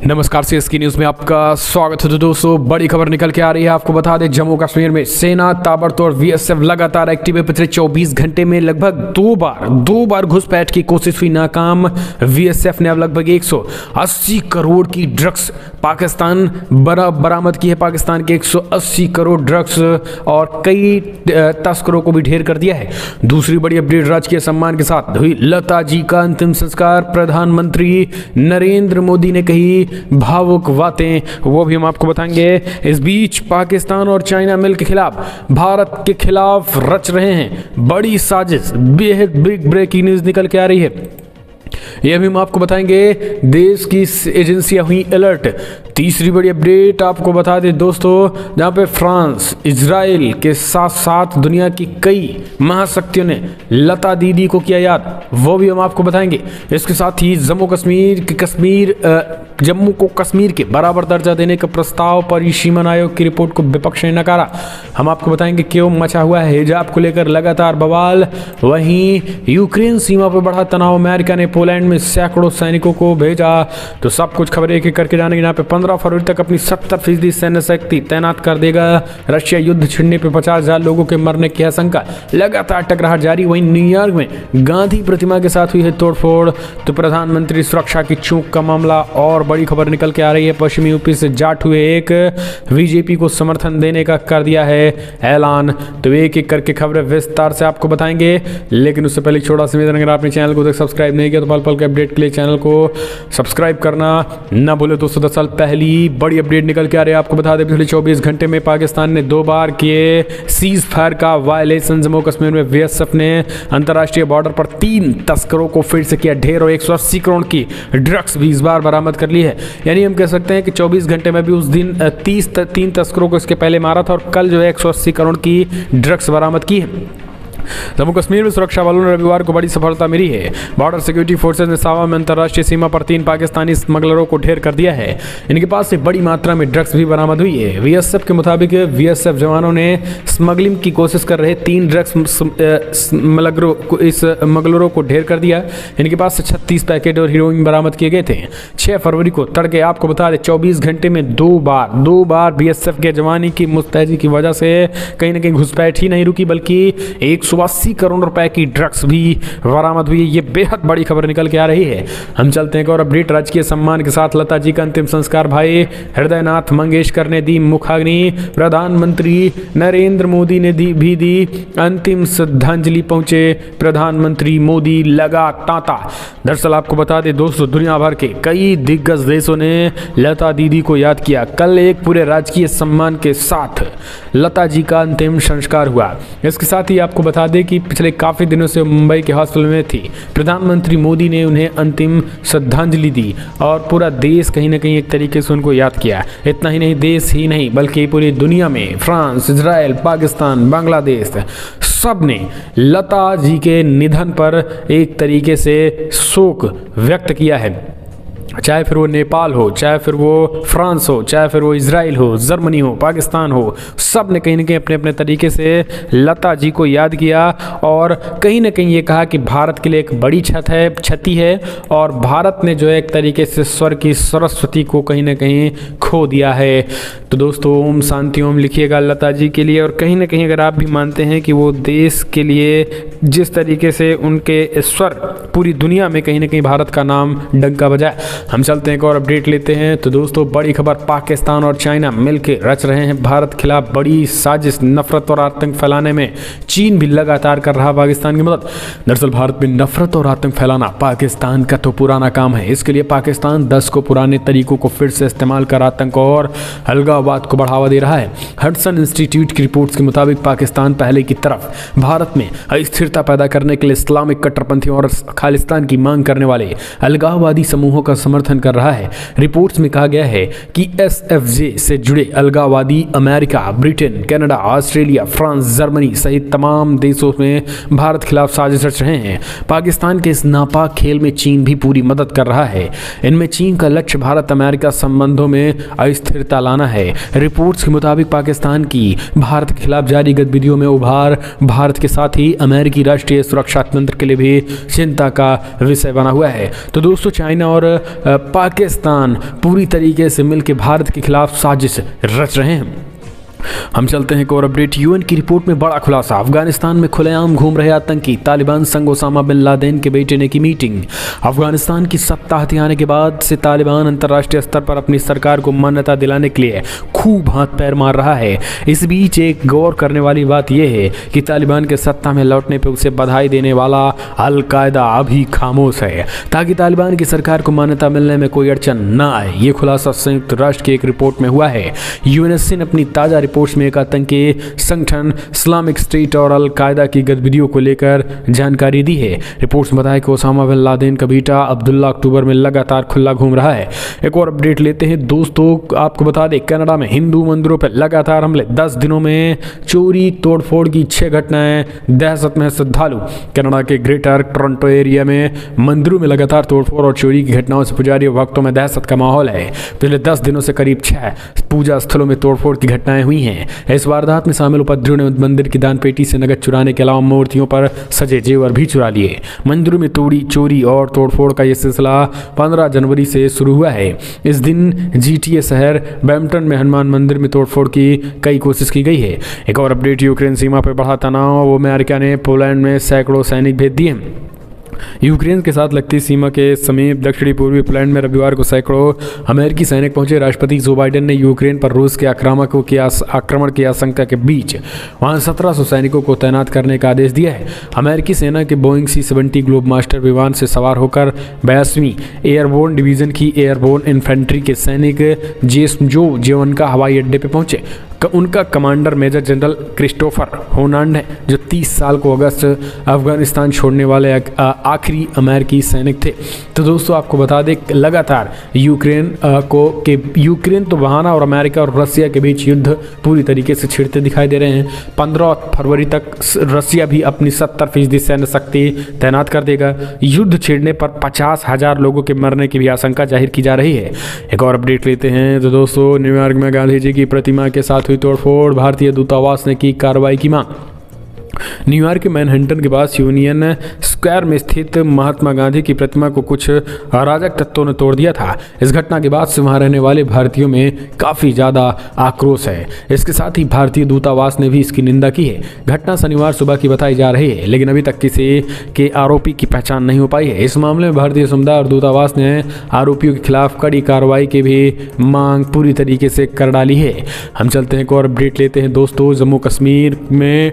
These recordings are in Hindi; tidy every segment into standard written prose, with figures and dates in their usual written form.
नमस्कार, सीएसके न्यूज में आपका स्वागत है। तो दोस्तों, बड़ी खबर निकल के आ रही है। आपको बता दें, जम्मू कश्मीर में सेना ताबड़तोड़, बीएसएफ लगातार एक्टिव है। पिछले 24 घंटे में लगभग दो बार घुसपैठ की कोशिश हुई नाकाम। बीएसएफ ने अब लगभग 180 करोड़ की ड्रग्स पाकिस्तान बरामद की है। पाकिस्तान के 180 करोड़ ड्रग्स और कई तस्करों को भी ढेर कर दिया है। दूसरी बड़ी अपडेट, राजकीय सम्मान के साथ हुई लता जी का अंतिम संस्कार। प्रधानमंत्री नरेंद्र मोदी ने कही भावुक बातें, वो भी हम आपको बताएंगे। इस बीच पाकिस्तान और चाइना मिल के खिलाफ भारत के खिलाफ रच रहे हैं बड़ी साजिश। बेहद बिग ब्रेकिंग न्यूज निकल के आ रही है, यह भी हम आपको बताएंगे। देश की एजेंसियां हुई अलर्ट। तीसरी बड़ी अपडेट आपको बता दें दोस्तों, जहां पे फ्रांस, इजराइल के साथ साथ दुनिया की कई महाशक्तियों ने लता दीदी को किया याद, वो भी हम आपको बताएंगे। इसके साथ ही जम्मू को कश्मीर के बराबर दर्जा देने का प्रस्ताव पर सीमा आयोग की रिपोर्ट को विपक्ष ने नकारा। हम आपको बताएंगे क्यों मचा हुआ है हिजाब को लेकर लगातार बवाल। वहीं यूक्रेन सीमा पर बढ़ा तनाव, अमेरिका ने पोलैंड में सैकड़ों सैनिकों को भेजा। तो सब कुछ खबर एक एक करके जानेंगे। यहाँ पे 15 फरवरी तक अपनी 70% सैन्य शक्ति तैनात कर देगा। रशिया युद्ध छिड़ने पर 50,000 लोगों के मरने की आशंका, लगातार टकराहट जारी। वहीं न्यूयॉर्क में गांधी प्रतिमा के साथ हुई है तोड़फोड़। तो प्रधानमंत्री सुरक्षा की चूक का मामला और बड़ी खबर निकल के आ रही है। पश्चिमी यूपी से जाट हुए एक बीजेपी को समर्थन देने का कर दिया है ऐलान। तो एक एक करके खबरें विस्तार से आपको बताएंगे, लेकिन उससे पहले छोटा सा निवेदन, अगर आपने चैनल को सब्सक्राइब नहीं किया तो पल पल के अपडेट के लिए चैनल को सब्सक्राइब करना ना भूले। दोस्तों, 10 साल पहली बड़ी अपडेट निकल के आ रही है। आपको बता दें, पिछले 24 घंटे में पाकिस्तान ने 2 बार किए सीज फायर का वायलेशन। जम्मू कश्मीर में बीएसएफ ने अंतर्राष्ट्रीय बॉर्डर पर 3 तस्करों को फिर से किया ढेर और 180 करोड़ की ड्रग्स भी इस बार बरामद कर ली है। यानी हम कह सकते हैं कि 24 घंटे में भी उस दिन 3 तस्करों को इसके पहले मारा था और कल जो है 180 करोड़ की ड्रग्स बरामद की है। जम्मू कश्मीर में सुरक्षा बलों ने रविवार को बड़ी सफलता मिली है। बॉर्डर सिक्योरिटी फोर्सेज ने सावा में अंतर्राष्ट्रीय सीमा पर 3 पाकिस्तानी स्मगलरों को ढेर कर दिया है। इनके पास से बड़ी मात्रा में ड्रग्स भी बरामद हुई है। बीएसएफ के मुताबिक बीएसएफ जवानों ने स्मगलिंग की कोशिश कर रहे 3 ड्रग्स स्मगलरों को ढेर कर दिया। इनके पास से 36 पैकेट और हीरोइन बरामद किए गए थे। 6 फरवरी को तड़के आपको बता दें, 24 घंटे में 2 बार बीएसएफ के जवानी की मुस्तैदी की वजह से कहीं ना कहीं घुसपैठ ही नहीं रुकी, बल्कि 180 करोड़ रुपए की ड्रग्स भी बरामद हुई है। ये बेहद बड़ी खबर निकल के आ रही है। हम चलते हैं और अपडेट, राजकीय सम्मान के साथ लता जी का अंतिम संस्कार। भाई हृदयनाथ मंगेशकर ने दी मुखाग्नि। प्रधानमंत्री नरेंद्र मोदी ने दी अंतिम श्रद्धांजलि। पहुंचे प्रधानमंत्री मोदी, लगा तांता। दरअसल आपको बता दें दोस्तों, दुनिया भर के कई दिग्गज देशों ने लता दीदी को याद किया। कल एक पूरे राजकीय सम्मान के साथ लता जी का अंतिम संस्कार हुआ। इसके साथ ही आपको बता दें कि पिछले काफ़ी दिनों से मुंबई के हॉस्पिटल में थी। प्रधानमंत्री मोदी ने उन्हें अंतिम श्रद्धांजलि दी और पूरा देश कहीं ना कहीं एक तरीके से उनको याद किया। इतना ही नहीं, देश ही नहीं बल्कि पूरी दुनिया में फ्रांस, इजराइल, पाकिस्तान, बांग्लादेश सब ने लता जी के निधन पर एक तरीके से शोक व्यक्त किया है। चाहे फिर वो नेपाल हो, चाहे फिर वो फ्रांस हो, चाहे फिर वो इजराइल हो, जर्मनी हो, पाकिस्तान हो, सब ने कहीं ना कहीं अपने अपने तरीके से लता जी को याद किया और कहीं ना कहीं ये कहा कि भारत के लिए एक बड़ी क्षति है और भारत ने जो है एक तरीके से स्वर की सरस्वती को कहीं ना कहीं खो दिया है। तो दोस्तों, ओम शांति ओम लिखिएगा लता जी के लिए। और कहीं ना कहीं अगर आप भी मानते हैं कि वो देश के लिए जिस तरीके से उनके स्वर पूरी दुनिया में कहीं ना कहीं भारत का नाम डंका बजाए। हम चलते हैं एक और अपडेट लेते हैं। तो दोस्तों, बड़ी खबर, पाकिस्तान और चाइना मिलकर रच रहे हैं भारत खिलाफ बड़ी साजिश। नफरत और आतंक फैलाने में चीन भी लगातार कर रहा पाकिस्तान की मदद। दरअसल भारत में नफरत और आतंक फैलाना पाकिस्तान का तो पुराना काम है। इसके लिए पाकिस्तान 10 को पुराने तरीकों को फिर से इस्तेमाल कर आतंक और अलगाववाद को बढ़ावा दे रहा है। हडसन इंस्टीट्यूट की रिपोर्ट्स के मुताबिक पाकिस्तान पहले की तरफ भारत में अस्थिरता पैदा करने के लिए इस्लामिक कट्टरपंथियों और खालिस्तान की मांग करने वाले अलगाववादी समूहों का समर्थन कर रहा है। रिपोर्ट्स में कहा गया है कि एसएफजे से जुड़े अलगाववादी America, Britain, Canada, Australia, France, Germany सहित तमाम देशों में भारत खिलाफ साजिश रच रहे हैं। पाकिस्तान के इस नापाक खेल में चीन भी पूरी मदद कर रहा है। इनमें चीन का लक्ष्य भारत अमेरिका संबंधों में अस्थिरता लाना है। रिपोर्ट्स के मुताबिक पाकिस्तान की भारत के खिलाफ जारी गतिविधियों में उभार भारत के साथ ही अमेरिकी राष्ट्रीय सुरक्षा तंत्र के लिए भी चिंता का विषय बना हुआ है। तो दोस्तों, चाइना और पाकिस्तान पूरी तरीके से मिलकर भारत के खिलाफ साजिश रच रहे हैं। हम चलते हैं एक और अपडेट। यूएन की रिपोर्ट में बड़ा खुलासा, अफगानिस्तान में खुलेआम घूम रहे आतंकी, तालिबान संग ओसामा बिन लादेन के बेटे ने की मीटिंग। अफगानिस्तान की सत्ता हथियाने के बाद से तालिबान अंतर्राष्ट्रीय स्तर पर अपनी सरकार को मान्यता दिलाने के लिए खूब हाथ पैर मार रहा है। इस बीच एक गौर करने वाली बात यह है कि तालिबान के सत्ता में लौटने पर उसे बधाई देने वाला अल-कायदा अभी खामोश है, ताकि तालिबान की सरकार को मान्यता मिलने में कोई अड़चन न आए। ये खुलासा संयुक्त राष्ट्र की एक रिपोर्ट में हुआ है। यूएनएससी ने अपनी ताज़ा रिपोर्ट में एक आतंकी संगठन इस्लामिक स्टेट और अल कायदा की गतिविधियों को लेकर जानकारी दी है। रिपोर्ट्स में बताया कि ओसामा बिन लादेन का बेटा अब्दुल्ला अक्टूबर में लगातार खुला घूम रहा है। एक और अपडेट लेते हैं दोस्तों, आपको बता दें कनाडा में हिंदू मंदिरों पर लगातार हमले, 10 दिनों में चोरी तोड़फोड़ की 6 घटनाएं, दहशत में श्रद्धालु। कनाडा के ग्रेटर टोरंटो एरिया में मंदिरों में लगातार तोड़फोड़ और चोरी की घटनाओं से पुजारी और भक्तों में दहशत का माहौल है। पिछले 10 दिनों से करीब 6 पूजा स्थलों में तोड़फोड़ की घटनाएं हुई हैं। इस वारदात में शामिल उपद्रवियों ने मंदिर की दान पेटी से नकद चुराने के अलावा मूर्तियों पर सजे जेवर भी चुरा लिए। मंदिरों में चोरी और तोड़फोड़ का यह सिलसिला 15 जनवरी से शुरू हुआ है। इस दिन जीटीए शहर ब्रैम्पटन में हनुमान मंदिर में तोड़फोड़ की कई कोशिश की गई है। एक और अपडेट, यूक्रेन सीमा पर बढ़ा तनाव, अमेरिका ने पोलैंड में सैकड़ों सैनिक भेज दिए। यूक्रेन के साथ लगती सीमा के समीप दक्षिणी पूर्वी पोलैंड में रविवार को सैकड़ों अमेरिकी सैनिक पहुंचे। राष्ट्रपति जो बाइडेन ने यूक्रेन पर रूस के आक्रमण की आशंका के बीच वहां 1700 सैनिकों को तैनात करने का आदेश दिया है। अमेरिकी सेना के बोइंग C-70 ग्लोबमास्टर विमान से सवार होकर 82वीं एयरबोर्न डिवीजन की एयरबोर्न इन्फेंट्री के सैनिक जो जेवनका हवाई अड्डे पर पहुंचे। उनका कमांडर मेजर जनरल क्रिस्टोफर होनांड है, जो 30 साल को अगस्त अफगानिस्तान छोड़ने वाले आखिरी अमेरिकी सैनिक थे। तो दोस्तों आपको बता दें लगातार यूक्रेन तो बहाना और अमेरिका और रसिया के बीच युद्ध पूरी तरीके से छिड़ते दिखाई दे रहे हैं। 15 फरवरी तक रसिया भी अपनी 70% सैन्य शक्ति तैनात कर देगा। युद्ध छिड़ने पर 50,000 लोगों के मरने की भी आशंका जाहिर की जा रही है। एक और अपडेट लेते हैं तो दोस्तों, न्यूयॉर्क में गांधी जी की प्रतिमा के साथ हुई तोड़फोड़, भारतीय दूतावास ने की कार्रवाई की मांग। न्यूयॉर्क के मैनहट्टन के पास यूनियन स्क्वायर में स्थित महात्मा गांधी की प्रतिमा को कुछ अराजक तत्वों ने तोड़ दिया था। इस घटना के बाद से वहां रहने वाले भारतीयों में काफ़ी ज़्यादा आक्रोश है। इसके साथ ही भारतीय दूतावास ने भी इसकी निंदा की है। घटना शनिवार सुबह की बताई जा रही है, लेकिन अभी तक किसी के आरोपी की पहचान नहीं हो पाई है। इस मामले में भारतीय समुदाय और दूतावास ने आरोपियों के खिलाफ कड़ी कार्रवाई की भी मांग पूरी तरीके से कर डाली है। हम चलते हैं एक और अपडेट लेते हैं दोस्तों, जम्मू कश्मीर में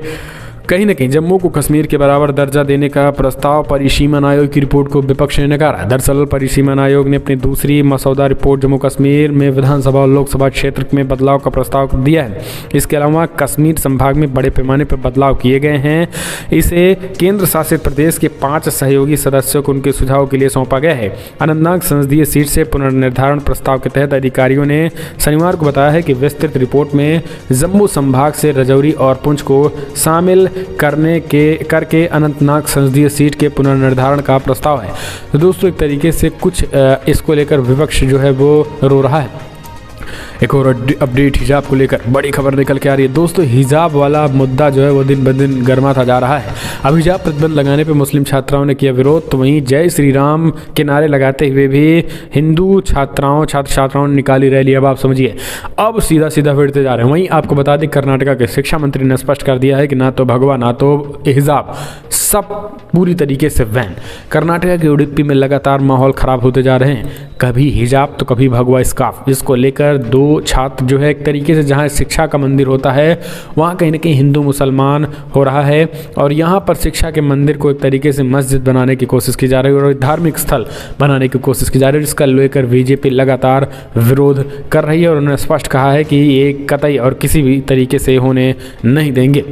कहीं न कहीं जम्मू को कश्मीर के बराबर दर्जा देने का प्रस्ताव, परिसीमन आयोग की रिपोर्ट को विपक्ष ने नकारा। दरअसल परिसीमन आयोग ने अपनी दूसरी मसौदा रिपोर्ट जम्मू कश्मीर में विधानसभा और लोकसभा क्षेत्र में बदलाव का प्रस्ताव दिया है। इसके अलावा कश्मीर संभाग में बड़े पैमाने पर बदलाव किए गए हैं। इसे केंद्र शासित प्रदेश के 5 सहयोगी सदस्यों को उनके सुझाव के लिए सौंपा गया है। अनंतनाग संसदीय सीट से पुनर्निर्धारण प्रस्ताव के तहत अधिकारियों ने शनिवार को बताया है कि विस्तृत रिपोर्ट में जम्मू संभाग से रजौरी और पुंछ को शामिल करके अनंतनाग संसदीय सीट के पुनर्निर्धारण का प्रस्ताव है। तो दोस्तों एक तरीके से कुछ इसको लेकर विपक्ष जो है वो रो रहा है। एक और अपडेट हिजाब को लेकर बड़ी खबर निकल के आ रही है दोस्तों। हिजाब वाला मुद्दा जो है वो दिन ब दिन गर्माता जा रहा है। अब हिजाब प्रतिबंध लगाने पे मुस्लिम छात्राओं ने किया विरोध, तो वहीं जय श्री राम के नारे लगाते हुए भी हिंदू छात्राओं ने निकाली रैली। अब आप समझिए, अब सीधा भिड़ते जा रहे हैं। वहीं आपको बता दें कर्नाटका के शिक्षा मंत्री ने स्पष्ट कर दिया है कि ना तो भगवा ना तो हिजाब, सब पूरी तरीके से बैन। कर्नाटका के उडुपी में लगातार माहौल खराब होते जा रहे हैं, कभी हिजाब तो कभी भगवा स्कार्फ। इसको लेकर 2 छात्र जो है एक तरीके से जहां शिक्षा का मंदिर होता है वहां कहीं ना कहीं हिंदू मुसलमान हो रहा है, और यहां पर शिक्षा के मंदिर को एक तरीके से मस्जिद बनाने की कोशिश की जा रही है और धार्मिक स्थल बनाने की कोशिश की जा रही है, जिसका लेकर बीजेपी लगातार विरोध कर रही है और उन्होंने स्पष्ट कहा है कि ये कतई और किसी भी तरीके से होने नहीं देंगे।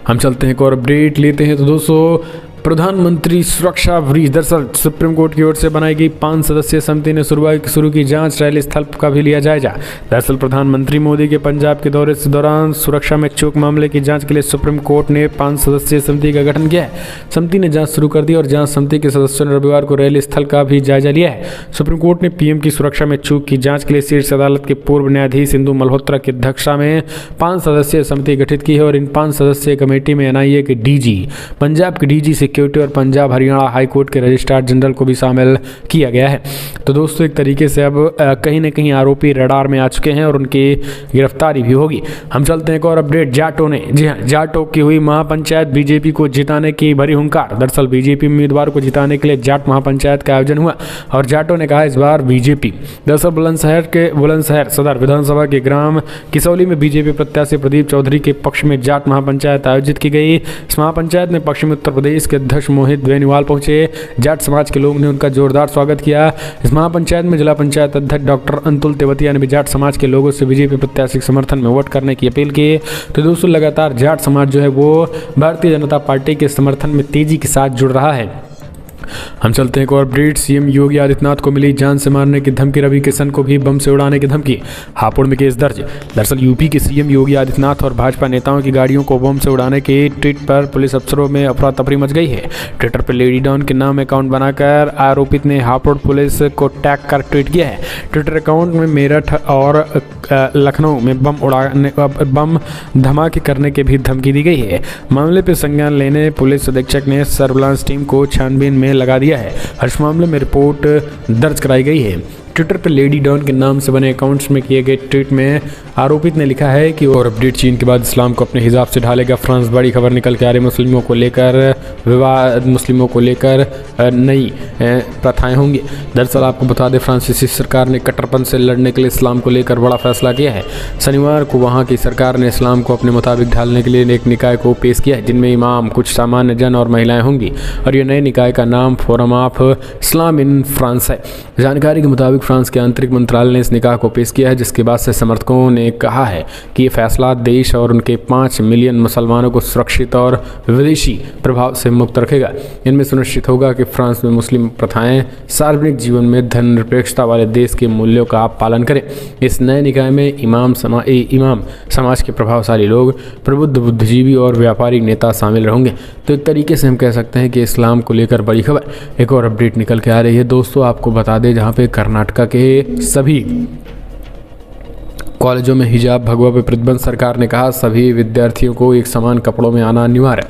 हम चलते हैं एक और अपडेट लेते हैं तो दोस्तों, प्रधानमंत्री सुरक्षा ब्रीच। दरअसल सुप्रीम कोर्ट की ओर से बनाई गई 5 सदस्यीय समिति ने शुरू की जांच, रैली स्थल का भी लिया जायजा। दरअसल प्रधानमंत्री मोदी के पंजाब के दौरे के दौरान सुरक्षा में चूक मामले की जांच के लिए सुप्रीम कोर्ट ने 5 सदस्यीय समिति का गठन किया है। समिति ने जांच शुरू कर दी और जांच समिति के सदस्यों ने रविवार को रैली स्थल का भी जायजा लिया है। सुप्रीम कोर्ट ने पीएम की सुरक्षा में चूक की जाँच के लिए शीर्ष अदालत के पूर्व न्यायाधीश इंदु मल्होत्रा की अध्यक्षता में 5 सदस्यीय समिति गठित की है और इन 5 सदस्यीय कमेटी में NIA के DG, पंजाब के DG सिक्योरिटी और पंजाब हरियाणा हाई कोर्ट के रजिस्ट्रार जनरल को भी शामिल किया गया है। तो दोस्तों, एक तरीके से अब कहीं ना कहीं आरोपी रडार में आ चुके हैं और उनकी गिरफ्तारी भी होगी। हम चलते हैं एक और अपडेट। जाटों ने, जी हाँ, जाटों की हुई महापंचायत, बीजेपी को जिताने की भरी हुंकार। दरअसल बीजेपी उम्मीदवार को जिताने के लिए जाट महापंचायत का आयोजन हुआ और जाटों ने कहा इस बार बीजेपी। दरअसल बुलंदशहर सदर विधानसभा के ग्राम किसौली में बीजेपी प्रत्याशी प्रदीप चौधरी के पक्ष में जाट महापंचायत आयोजित की गई। इस महापंचायत में पश्चिमी उत्तर प्रदेश के अध्यक्ष मोहित बेनीवाल पहुंचे। जाट समाज के लोगों ने उनका जोरदार स्वागत किया। इस महापंचायत में जिला पंचायत अध्यक्ष डॉक्टर अंतुल तेवतिया ने भी जाट समाज के लोगों से बीजेपी प्रत्याशी के समर्थन में वोट करने की अपील की। तो दोस्तों, लगातार जाट समाज जो है वो भारतीय जनता पार्टी के समर्थन में तेजी के साथ जुड़ रहा है। हम चलते हैं एक और अपडेट। सीएम योगी आदित्यनाथ को मिली जान से मारने की धमकी, रवि किशन को भी बम से उड़ाने की धमकी, हापुड़ में केस दर्ज। दरअसल यूपी के सीएम योगी आदित्यनाथ और भाजपा नेताओं की गाड़ियों को बम से उड़ाने के ट्वीट पर पुलिस अफसरों में अफरा तफरी मच गई है। ट्विटर पर लेडी डॉन के नाम अकाउंट बनाकर आरोपित ने हापुड़ पुलिस को टैग कर ट्वीट किया है। ट्विटर अकाउंट में मेरठ और लखनऊ में बम धमाके करने की भी धमकी दी गई है। मामले पर संज्ञान लेने पुलिस अधीक्षक ने सर्विलांस टीम को छानबीन में लगा दिया है। हर मामले में रिपोर्ट दर्ज कराई गई है। ट्विटर पर लेडी डॉन के नाम से बने अकाउंट्स में किए गए ट्वीट में आरोपित ने लिखा है कि और अपडेट। चीन के बाद इस्लाम को अपने हिसाब से ढालेगा फ्रांस, बड़ी खबर निकल के आ रही। मुस्लिमों को लेकर नई प्रथाएं होंगी। दरअसल आपको बता दें, फ्रांसीसी सरकार ने कट्टरपंथ से लड़ने के लिए इस्लाम को लेकर बड़ा फैसला किया है। शनिवार को वहां की सरकार ने इस्लाम को अपने मुताबिक ढालने के लिए एक निकाय को पेश किया है, जिनमें इमाम, कुछ सामान्य जन और महिलाएं होंगी। और ये नए निकाय का नाम forum of Islam in France है। जानकारी के मुताबिक फ्रांस के आंतरिक मंत्रालय ने इस निकाह को पेश किया है, जिसके बाद से समर्थकों ने कहा है कि ये फैसला देश और उनके 5 मिलियन मुसलमानों को सुरक्षित और विदेशी प्रभाव से मुक्त रखेगा। इनमें सुनिश्चित होगा कि फ्रांस में मुस्लिम प्रथाएं सार्वजनिक जीवन में धर्मनिरपेक्षता वाले देश के मूल्यों का पालन करें। इस नए निकाय में इमाम समाज के प्रभावशाली लोग, प्रबुद्ध बुद्धिजीवी और व्यापारी नेता शामिल होंगे। तो एक तरीके से हम कह सकते हैं कि इस्लाम को लेकर बड़ी खबर। एक और अपडेट निकल के आ रही है दोस्तों, आपको बता दें, जहाँ पे कर्नाटक के सभी कॉलेजों में हिजाब भगवा पर प्रतिबंध। सरकार ने कहा सभी विद्यार्थियों को एक समान कपड़ों में आना अनिवार्य।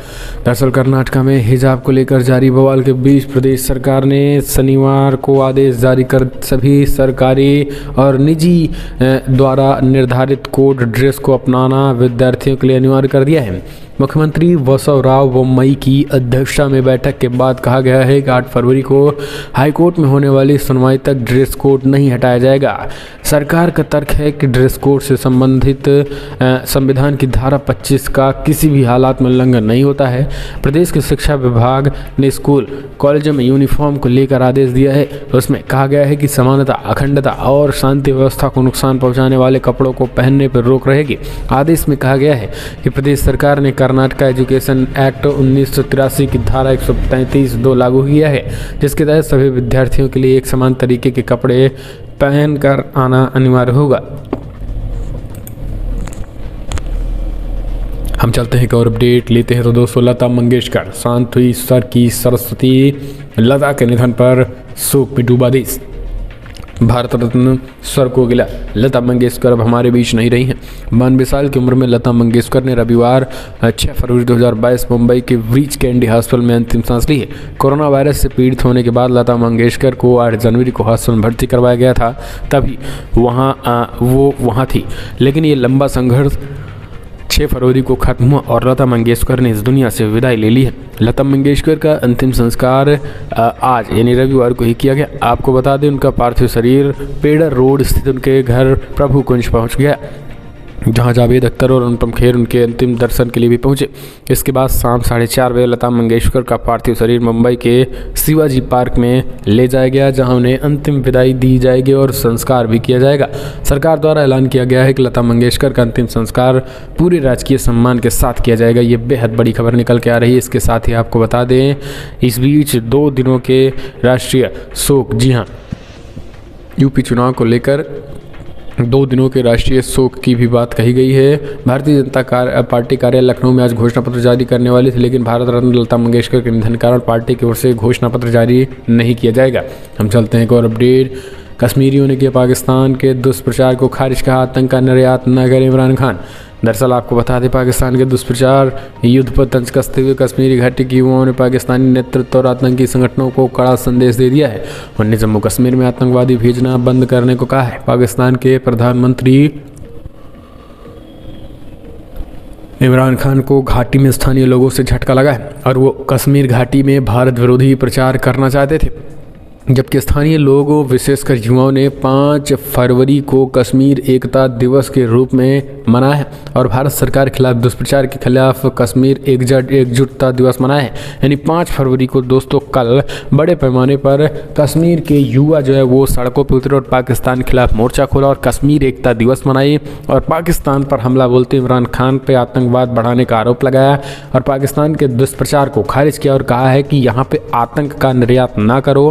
दरअसल कर्नाटक में हिजाब को लेकर जारी बवाल के बीच प्रदेश सरकार ने शनिवार को आदेश जारी कर सभी सरकारी और निजी द्वारा निर्धारित कोड ड्रेस को अपनाना विद्यार्थियों के लिए अनिवार्य कर दिया है। मुख्यमंत्री बसवराज बोम्मई की अध्यक्षता में बैठक के बाद कहा गया है कि 8 फरवरी को हाईकोर्ट में होने वाली सुनवाई तक ड्रेस कोड नहीं हटाया जाएगा। सरकार का तर्क है कि ड्रेस कोड से संबंधित संविधान की धारा 25 का किसी भी हालात में उल्लंघन नहीं होता है। प्रदेश के शिक्षा विभाग ने स्कूल कॉलेजों में यूनिफॉर्म को लेकर आदेश दिया है। उसमें कहा गया है कि समानता, अखंडता और शांति व्यवस्था को नुकसान पहुँचाने वाले कपड़ों को पहनने पर रोक रहेगी। आदेश में कहा गया है कि प्रदेश सरकार ने कर्नाटक एजुकेशन एक्ट 1983 की धारा 133(2) लागू किया है, जिसके तहत सभी विद्यार्थियों के लिए एक समान तरीके के कपड़े पहनकर आना अनिवार्य होगा। हम चलते हैं एक और अपडेट लेते हैं तो दोस्तों, लता मंगेशकर, शांत हुई सर की सरस्वती। लता के निधन पर शोक में डूबा देश। भारत रत्न स्वर को गिला, लता मंगेशकर अब हमारे बीच नहीं रही हैं। 92 साल की उम्र में लता मंगेशकर ने रविवार 6 फरवरी 2022 मुंबई के ब्रीच कैंडी हॉस्पिटल में अंतिम सांस ली है। कोरोना वायरस से पीड़ित होने के बाद लता मंगेशकर को 8 जनवरी को हॉस्पिटल में भर्ती करवाया गया था, तभी वो वहाँ थी। लेकिन ये लंबा संघर्ष 6 फरवरी को खत्म हुआ और लता मंगेशकर ने इस दुनिया से विदाई ले ली है। लता मंगेशकर का अंतिम संस्कार आज यानी रविवार को ही किया गया। आपको बता दें, उनका पार्थिव शरीर पेडर रोड स्थित उनके घर प्रभु कुंज पहुंच गया, जहां जावेद अख्तर और अनुपम खेर उनके अंतिम दर्शन के लिए भी पहुंचे। इसके बाद शाम 4:30 बजे लता मंगेशकर का पार्थिव शरीर मुंबई के शिवाजी पार्क में ले जाया गया, जहां उन्हें अंतिम विदाई दी जाएगी और संस्कार भी किया जाएगा। सरकार द्वारा ऐलान किया गया है कि लता मंगेशकर का अंतिम संस्कार पूरे राजकीय सम्मान के साथ किया जाएगा। ये बेहद बड़ी खबर निकल के आ रही है। इसके साथ ही आपको बता दें, इस बीच 2 दिनों के राष्ट्रीय शोक, जी हाँ, यूपी चुनाव को लेकर 2 दिनों के राष्ट्रीय शोक की भी बात कही गई है। भारतीय जनता पार्टी कार्यालय लखनऊ में आज घोषणा पत्र जारी करने वाली थी, लेकिन भारत रत्न लता मंगेशकर के निधन के कारण पार्टी की ओर से घोषणा पत्र जारी नहीं किया जाएगा। हम चलते हैं एक और अपडेट। कश्मीरियों ने किया पाकिस्तान के दुष्प्रचार को खारिज, कहा आतंक का निर्यात न करे इमरान खान। दरअसल आपको बता दें, पाकिस्तान के दुष्प्रचार युद्ध पर तंज कसते हुए कश्मीरी घाटी के युवाओं ने पाकिस्तानी नेतृत्व और आतंकी संगठनों को कड़ा संदेश दे दिया है। उन्होंने जम्मू कश्मीर में आतंकवादी भेजना बंद करने को कहा है। पाकिस्तान के प्रधानमंत्री इमरान खान को घाटी में स्थानीय लोगों से झटका लगा है और वो कश्मीर घाटी में भारत विरोधी प्रचार करना चाहते थे, जबकि स्थानीय लोगों विशेषकर युवाओं ने 5 फरवरी को कश्मीर एकता दिवस के रूप में मनाया है और भारत सरकार के खिलाफ दुष्प्रचार के खिलाफ कश्मीर एकजुटता दिवस मनाया है। यानी 5 फरवरी को दोस्तों कल बड़े पैमाने पर कश्मीर के युवा जो है वो सड़कों पर उतरे और पाकिस्तान के खिलाफ मोर्चा खोला और कश्मीर एकता दिवस मनाई और पाकिस्तान पर हमला बोलते इमरान खान पर आतंकवाद बढ़ाने का आरोप लगाया और पाकिस्तान के दुष्प्रचार को खारिज किया और कहा है कि यहाँ पे आतंक का निर्यात ना करो।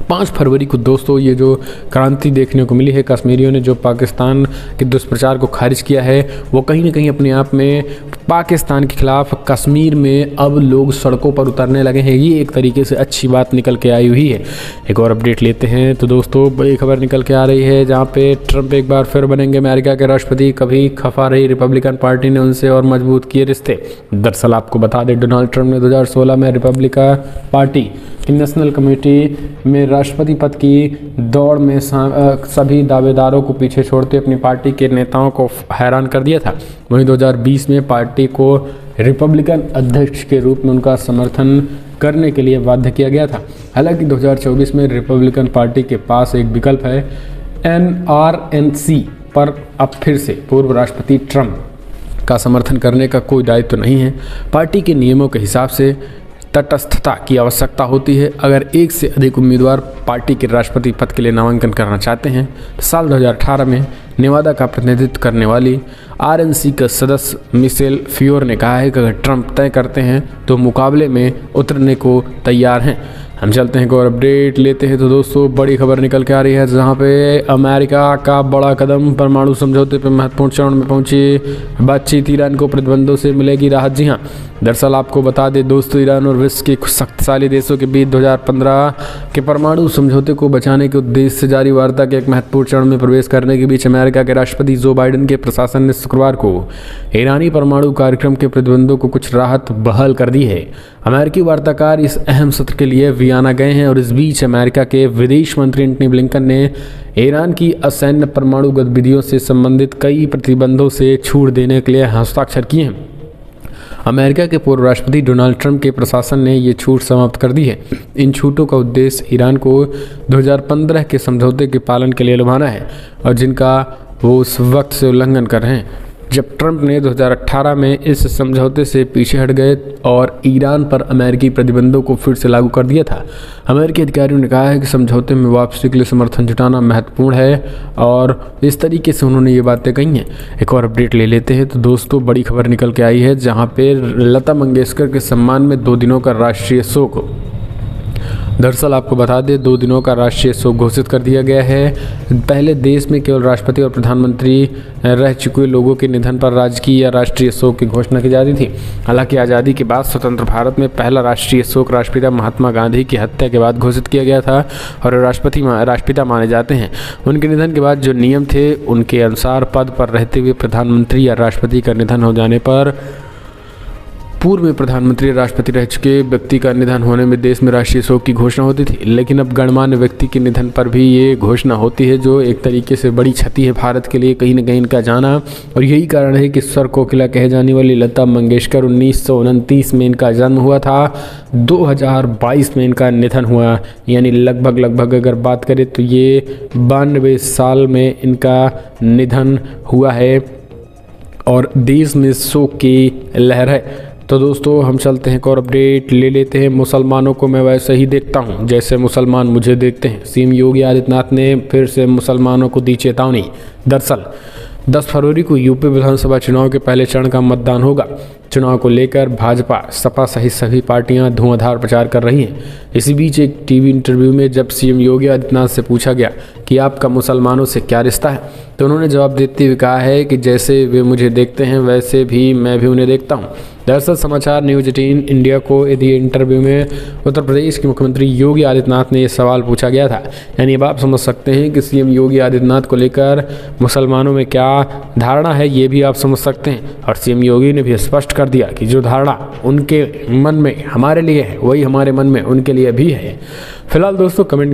5 फरवरी को दोस्तों ये जो क्रांति देखने को मिली है, कश्मीरियों ने जो पाकिस्तान के दुष्प्रचार को खारिज किया है, वो कहीं ना कहीं अपने आप में पाकिस्तान के खिलाफ कश्मीर में अब लोग सड़कों पर उतरने लगे हैं। ये एक तरीके से अच्छी बात निकल के आई हुई है। एक और अपडेट लेते हैं तो दोस्तों बड़ी खबर निकल के आ रही है, जहाँ पे ट्रंप एक बार फिर बनेंगे अमेरिका के राष्ट्रपति। कभी खफा रही रिपब्लिकन पार्टी ने उनसे और मजबूत किए रिश्ते। दरअसल आपको बता दें, डोनाल्ड ट्रंप ने 2016 में रिपब्लिकन पार्टी की नेशनल कमेटी में राष्ट्रपति पद की दौड़ में सभी दावेदारों को पीछे छोड़ते अपनी पार्टी के नेताओं को हैरान कर दिया था। वहीं 2020 में पार्टी को रिपब्लिकन अध्यक्ष के रूप में उनका समर्थन करने के लिए बाध्य किया गया था। हालांकि 2024 में रिपब्लिकन पार्टी के पास एक विकल्प है। NRNC पर अब फिर से पूर्व राष्ट्रपति ट्रंप का समर्थन करने का कोई दायित्व नहीं है। पार्टी के नियमों के हिसाब से तटस्थता की आवश्यकता होती है। अगर एक से अधिक उम्मीदवार पार्टी के राष्ट्रपति पद के लिए नामांकन करना चाहते हैं तो साल 2018 में नेवादा का प्रतिनिधित्व करने वाली RNC के सदस्य मिशेल फियोर ने कहा है कि अगर ट्रंप तय करते हैं तो मुकाबले में उतरने को तैयार हैं। हम चलते हैं और अपडेट लेते हैं तो दोस्तों बड़ी खबर निकल के आ रही है, जहां पे अमेरिका का बड़ा कदम, परमाणु समझौते पर महत्वपूर्ण चरण में पहुंची बातचीत, ईरान को प्रतिबंधों से मिलेगी राहत। जी हां, दरअसल आपको बता दें दोस्तों, ईरान और विश्व के कुछ शक्तिशाली देशों के बीच 2015 के परमाणु समझौते को बचाने के उद्देश्य से जारी वार्ता के एक महत्वपूर्ण चरण में प्रवेश करने के बीच अमेरिका के राष्ट्रपति जो बाइडेन के प्रशासन ने शुक्रवार को ईरानी परमाणु कार्यक्रम के प्रतिबंधों को कुछ राहत बहाल कर दी है। अमेरिकी वार्ताकार इस अहम सत्र के लिए वियना गए हैं और इस बीच अमेरिका के विदेश मंत्री एंटनी ब्लिंकन ने ईरान की असैन्य परमाणु गतिविधियों से संबंधित कई प्रतिबंधों से छूट देने के लिए हस्ताक्षर किए हैं। अमेरिका के पूर्व राष्ट्रपति डोनाल्ड ट्रंप के प्रशासन ने ये छूट समाप्त कर दी है। इन छूटों का उद्देश्य ईरान को 2015 के समझौते के पालन के लिए लुभाना है और जिनका वो उस वक्त से उल्लंघन कर रहे हैं जब ट्रंप ने 2018 में इस समझौते से पीछे हट गए और ईरान पर अमेरिकी प्रतिबंधों को फिर से लागू कर दिया था। अमेरिकी अधिकारियों ने कहा है कि समझौते में वापसी के लिए समर्थन जुटाना महत्वपूर्ण है और इस तरीके से उन्होंने ये बातें कही हैं। एक और अपडेट ले लेते हैं तो दोस्तों बड़ी खबर निकल के आई है, जहाँ पे लता मंगेशकर के सम्मान में 2 दिनों का राष्ट्रीय शोक। दरअसल आपको बता दें 2 दिनों का राष्ट्रीय शोक घोषित कर दिया गया है। पहले देश में केवल राष्ट्रपति और प्रधानमंत्री रह चुके लोगों के निधन पर राजकीय या राष्ट्रीय शोक की घोषणा की जाती थी। हालांकि आज़ादी के बाद स्वतंत्र भारत में पहला राष्ट्रीय शोक राष्ट्रपिता महात्मा गांधी की हत्या के बाद घोषित किया गया था और राष्ट्रपिता माने जाते हैं। उनके निधन के बाद जो नियम थे उनके अनुसार पद पर रहते हुए प्रधानमंत्री या राष्ट्रपति का निधन हो जाने पर पूर्व में प्रधानमंत्री राष्ट्रपति रह चुके व्यक्ति का निधन होने में देश में राष्ट्रीय शोक की घोषणा होती थी। लेकिन अब गणमान्य व्यक्ति के निधन पर भी ये घोषणा होती है, जो एक तरीके से बड़ी क्षति है भारत के लिए कहीं न कहीं इनका जाना। और यही कारण है कि स्वर कोकिला कहे जाने वाली लता मंगेशकर 1929 में इनका जन्म हुआ था, 2022 में इनका निधन हुआ। यानी लगभग अगर बात करें तो ये 92 साल में इनका निधन हुआ है और देश में शोक की लहर है। तो दोस्तों हम चलते हैं और अपडेट ले लेते हैं। मुसलमानों को मैं वैसे ही देखता हूं जैसे मुसलमान मुझे देखते हैं। सीएम योगी आदित्यनाथ ने फिर से मुसलमानों को दी चेतावनी। दरअसल 10 फरवरी को यूपी विधानसभा चुनाव के पहले चरण का मतदान होगा। चुनाव को लेकर भाजपा, सपा सहित सभी पार्टियां धुआंधार प्रचार कर रही हैं। इसी बीच एक टीवी इंटरव्यू में जब सीएम योगी आदित्यनाथ से पूछा गया कि आपका मुसलमानों से क्या रिश्ता है, तो उन्होंने जवाब देते हुए कहा है कि जैसे वे मुझे देखते हैं वैसे भी मैं भी उन्हें देखता हूं। दरअसल समाचार न्यूज़ 18 इंडिया को दिए इंटरव्यू में उत्तर प्रदेश के मुख्यमंत्री योगी आदित्यनाथ ने यह सवाल पूछा गया था। यानी अब आप समझ सकते हैं कि सीएम योगी आदित्यनाथ को लेकर मुसलमानों में क्या धारणा है, ये भी आप समझ सकते हैं। और सीएम योगी ने भी स्पष्ट कर दिया कि जो धारणा उनके मन में हमारे लिए है वही हमारे मन में उनके लिए भी है। फिलहाल दोस्तों कमेंट